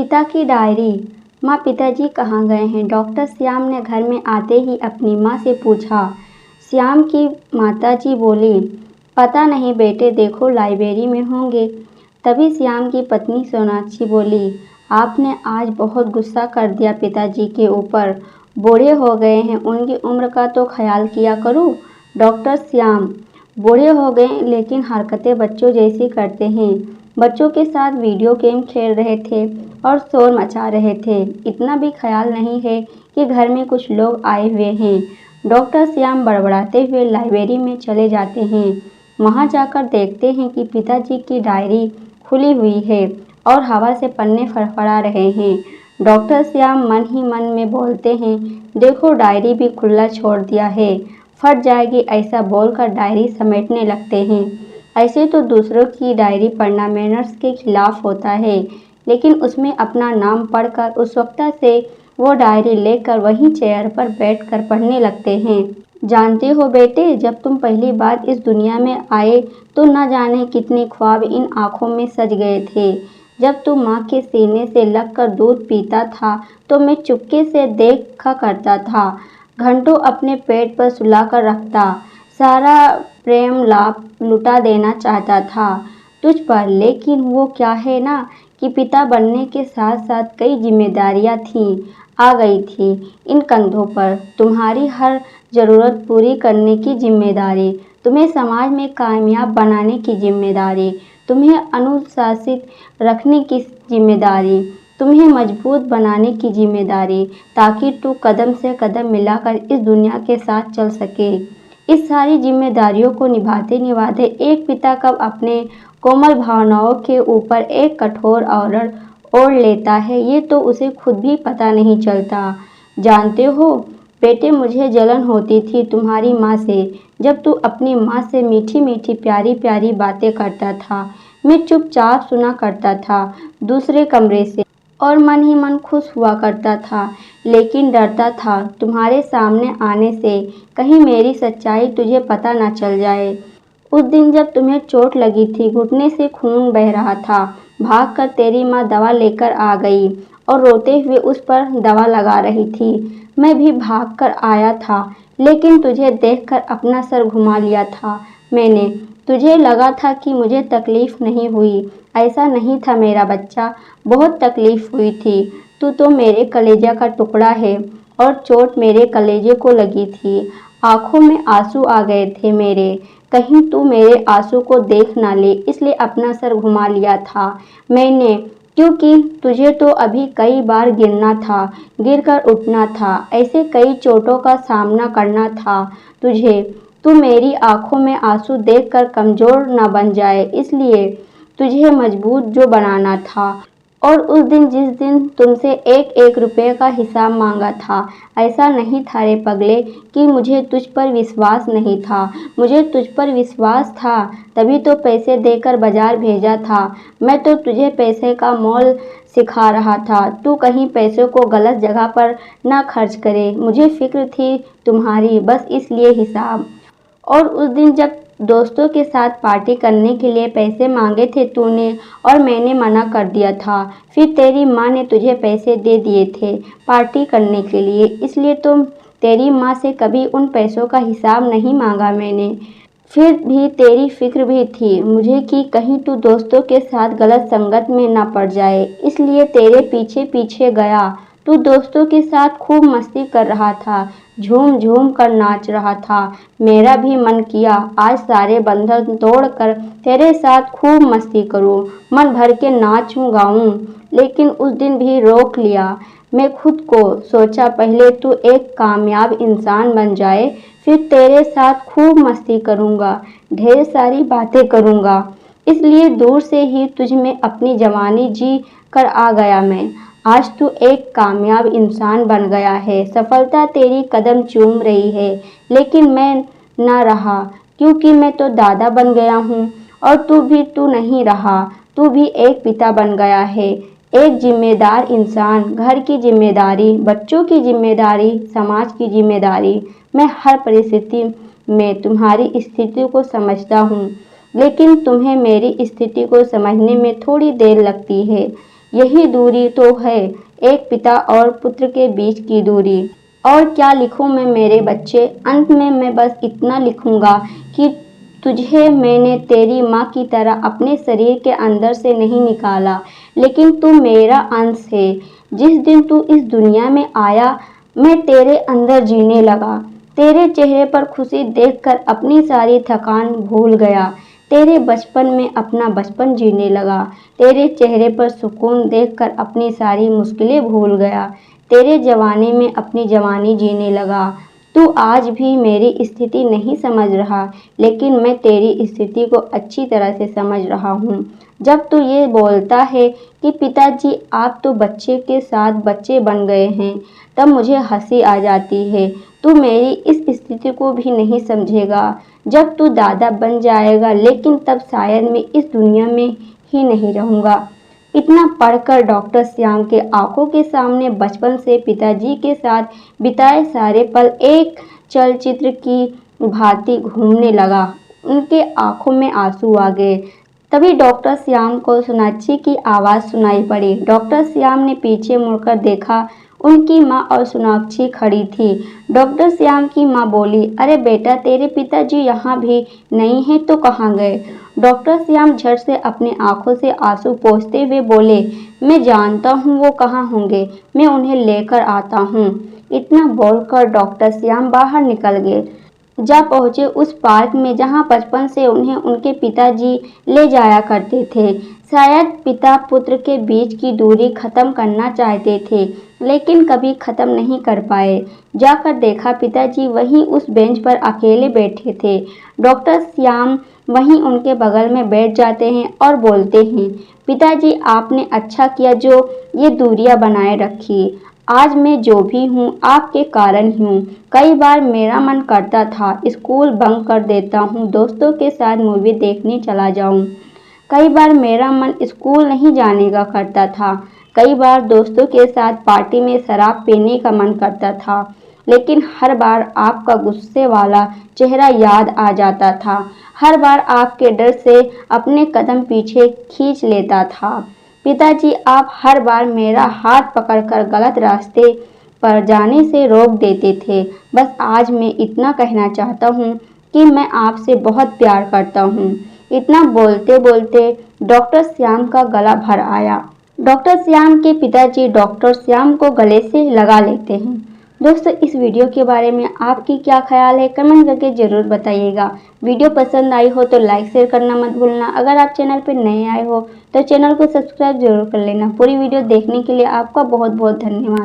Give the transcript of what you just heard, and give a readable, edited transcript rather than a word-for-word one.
पिता की डायरी। माँ, पिताजी कहाँ गए हैं? डॉक्टर श्याम ने घर में आते ही अपनी माँ से पूछा। श्याम की माताजी बोली, पता नहीं बेटे, देखो लाइब्रेरी में होंगे। तभी श्याम की पत्नी सोनाक्षी बोली, आपने आज बहुत गुस्सा कर दिया पिताजी के ऊपर। बूढ़े हो गए हैं, उनकी उम्र का तो ख्याल किया करो। डॉक्टर श्याम, बूढ़े हो गए लेकिन हरकतें बच्चों जैसी करते हैं। बच्चों के साथ वीडियो गेम खेल रहे थे और शोर मचा रहे थे। इतना भी ख्याल नहीं है कि घर में कुछ लोग आए हुए हैं। डॉक्टर श्याम बड़बड़ाते हुए लाइब्रेरी में चले जाते हैं। वहां जाकर देखते हैं कि पिताजी की डायरी खुली हुई है और हवा से पन्ने फड़फड़ा रहे हैं। डॉक्टर श्याम मन ही मन में बोलते हैं, देखो डायरी भी खुला छोड़ दिया है, फट जाएगी। ऐसा बोलकर डायरी समेटने लगते हैं। ऐसे तो दूसरों की डायरी पढ़ना मैनर्स के खिलाफ होता है, लेकिन उसमें अपना नाम पढ़कर उत्सुकता से वो डायरी लेकर वहीं चेयर पर बैठकर पढ़ने लगते हैं। जानते हो बेटे, जब तुम पहली बार इस दुनिया में आए तो न जाने कितने ख्वाब इन आँखों में सज गए थे। जब तू माँ के सीने से लगकर दूध पीता था तो मैं चुपके से देखा करता था। घंटों अपने पेट पर सुलाकर रखता, सारा प्रेम लाभ लुटा देना चाहता था तुझ पर। लेकिन वो क्या है ना कि पिता बनने के साथ साथ कई जिम्मेदारियां आ गई थी इन कंधों पर। तुम्हारी हर ज़रूरत पूरी करने की जिम्मेदारी, तुम्हें समाज में कामयाब बनाने की जिम्मेदारी, तुम्हें अनुशासित रखने की जिम्मेदारी, तुम्हें मजबूत बनाने की जिम्मेदारी, ताकि तू कदम से कदम मिलाकर इस दुनिया के साथ चल सके। इस सारी जिम्मेदारियों को निभाते निभाते एक पिता कब अपने कोमल भावनाओं के ऊपर एक कठोर आवरण ओढ़ लेता है, ये तो उसे खुद भी पता नहीं चलता। जानते हो बेटे, मुझे जलन होती थी तुम्हारी माँ से। जब तू अपनी माँ से मीठी मीठी प्यारी प्यारी बातें करता था, मैं चुपचाप सुना करता था दूसरे कमरे से, और मन ही मन खुश हुआ करता था, लेकिन डरता था तुम्हारे सामने आने से, कहीं मेरी सच्चाई तुझे पता ना चल जाए। उस दिन जब तुम्हें चोट लगी थी, घुटने से खून बह रहा था, भागकर तेरी माँ दवा लेकर आ गई और रोते हुए उस पर दवा लगा रही थी। मैं भी भागकर आया था, लेकिन तुझे देखकर अपना सर घुमा लिया था मैंने। तुझे लगा था कि मुझे तकलीफ नहीं हुई। ऐसा नहीं था मेरा बच्चा, बहुत तकलीफ हुई थी। तू तो मेरे कलेजा का टुकड़ा है और चोट मेरे कलेजे को लगी थी। आंखों में आंसू आ गए थे मेरे, कहीं तू मेरे आंसू को देख ना ले, इसलिए अपना सर घुमा लिया था मैंने, क्योंकि तुझे तो अभी कई बार गिरना था, गिरकर उठना था, ऐसे कई चोटों का सामना करना था तुझे। तू मेरी आंखों में आंसू देखकर कमज़ोर न बन जाए, इसलिए तुझे मजबूत जो बनाना था। और उस दिन जिस दिन तुमसे एक एक रुपये का हिसाब मांगा था, ऐसा नहीं था रे पगले कि मुझे तुझ पर विश्वास नहीं था। मुझे तुझ पर विश्वास था, तभी तो पैसे देकर बाजार भेजा था। मैं तो तुझे पैसे का मोल सिखा रहा था, तू कहीं पैसों को गलत जगह पर ना खर्च करे। मुझे फिक्र थी तुम्हारी, बस इसलिए हिसाब। और उस दिन जब दोस्तों के साथ पार्टी करने के लिए पैसे मांगे थे तूने, और मैंने मना कर दिया था, फिर तेरी माँ ने तुझे पैसे दे दिए थे पार्टी करने के लिए, इसलिए तो तेरी माँ से कभी उन पैसों का हिसाब नहीं मांगा मैंने। फिर भी तेरी फिक्र भी थी मुझे कि कहीं तू दोस्तों के साथ गलत संगत में ना पड़ जाए, इसलिए तेरे पीछे पीछे गया। तू दोस्तों के साथ खूब मस्ती कर रहा था, झूम झूम कर नाच रहा था। मेरा भी मन किया आज सारे बंधन तोड़कर तेरे साथ खूब मस्ती करूं, मन भर के नाचूं गाऊं, लेकिन उस दिन भी रोक लिया मैं खुद को। सोचा पहले तू एक कामयाब इंसान बन जाए, फिर तेरे साथ खूब मस्ती करूंगा, ढेर सारी बातें करूंगा। इसलिए दूर से ही तुझ में अपनी जवानी जी कर आ गया मैं। आज तू एक कामयाब इंसान बन गया है, सफलता तेरी कदम चूम रही है, लेकिन मैं ना रहा, क्योंकि मैं तो दादा बन गया हूँ, और तू नहीं रहा। तू भी एक पिता बन गया है, एक जिम्मेदार इंसान, घर की जिम्मेदारी, बच्चों की जिम्मेदारी, समाज की जिम्मेदारी। मैं हर परिस्थिति में तुम्हारी स्थिति को समझता हूँ, लेकिन तुम्हें मेरी स्थिति को समझने में थोड़ी देर लगती है। यही दूरी तो है एक पिता और पुत्र के बीच की दूरी। और क्या लिखूं मैं मेरे बच्चे, अंत में मैं बस इतना लिखूंगा कि तुझे मैंने तेरी माँ की तरह अपने शरीर के अंदर से नहीं निकाला, लेकिन तू मेरा अंश है। जिस दिन तू इस दुनिया में आया, मैं तेरे अंदर जीने लगा। तेरे चेहरे पर खुशी देखकर अपनी सारी थकान भूल गया। तेरे बचपन में अपना बचपन जीने लगा। तेरे चेहरे पर सुकून देखकर अपनी सारी मुश्किलें भूल गया। तेरे जवानी में अपनी जवानी जीने लगा। तू आज भी मेरी स्थिति नहीं समझ रहा, लेकिन मैं तेरी स्थिति को अच्छी तरह से समझ रहा हूँ। जब तू ये बोलता है कि पिताजी आप तो बच्चे के साथ बच्चे बन गए हैं, तब मुझे हंसी आ जाती है। तू मेरी इस स्थिति को भी नहीं समझेगा। जब तू दादा बन जाएगा, लेकिन तब शायद मैं इस दुनिया में ही नहीं रहूँगा। इतना पढ़कर डॉक्टर श्याम के आंखों के सामने बचपन से पिताजी के साथ बिताए सारे पल एक चलचित्र की भांति घूमने लगा। उनके आंखों में आंसू आ गए। तभी डॉक्टर श्याम को सोनाक्षी की आवाज़ सुनाई पड़ी। डॉक्टर श्याम ने पीछे मुड़कर देखा। उनकी माँ और सोनाक्षी खड़ी थी। डॉक्टर श्याम की माँ बोली, अरे बेटा, तेरे पिताजी यहाँ भी नहीं हैं तो कहाँ गए? डॉक्टर श्याम झट से अपनी आंखों से आंसू पोंछते हुए बोले, मैं जानता हूँ वो कहाँ होंगे, मैं उन्हें लेकर आता हूँ। इतना बोलकर डॉक्टर श्याम बाहर निकल गए। जा पहुँचे उस पार्क में जहाँ बचपन से उन्हें उनके पिताजी ले जाया करते थे। शायद पिता पुत्र के बीच की दूरी खत्म करना चाहते थे, लेकिन कभी खत्म नहीं कर पाए। जाकर देखा, पिताजी वहीं उस बेंच पर अकेले बैठे थे। डॉक्टर श्याम वहीं उनके बगल में बैठ जाते हैं और बोलते हैं, पिताजी आपने अच्छा किया जो ये दूरियां बनाए रखी। आज मैं जो भी हूँ आपके कारण ही हूँ। कई बार मेरा मन करता था स्कूल बंक कर देता हूँ, दोस्तों के साथ मूवी देखने चला जाऊँ। कई बार मेरा मन स्कूल नहीं जाने का करता था। कई बार दोस्तों के साथ पार्टी में शराब पीने का मन करता था, लेकिन हर बार आपका गुस्से वाला चेहरा याद आ जाता था। हर बार आपके डर से अपने कदम पीछे खींच लेता था। पिताजी आप हर बार मेरा हाथ पकड़कर गलत रास्ते पर जाने से रोक देते थे। बस आज मैं इतना कहना चाहता हूँ कि मैं आपसे बहुत प्यार करता हूँ। इतना बोलते बोलते डॉक्टर श्याम का गला भर आया। डॉक्टर श्याम के पिताजी डॉक्टर श्याम को गले से लगा लेते हैं। दोस्तों, इस वीडियो के बारे में आपकी क्या ख्याल है, कमेंट करके ज़रूर बताइएगा। वीडियो पसंद आई हो तो लाइक शेयर करना मत भूलना। अगर आप चैनल पर नए आए हो तो चैनल को सब्सक्राइब जरूर कर लेना। पूरी वीडियो देखने के लिए आपका बहुत बहुत धन्यवाद।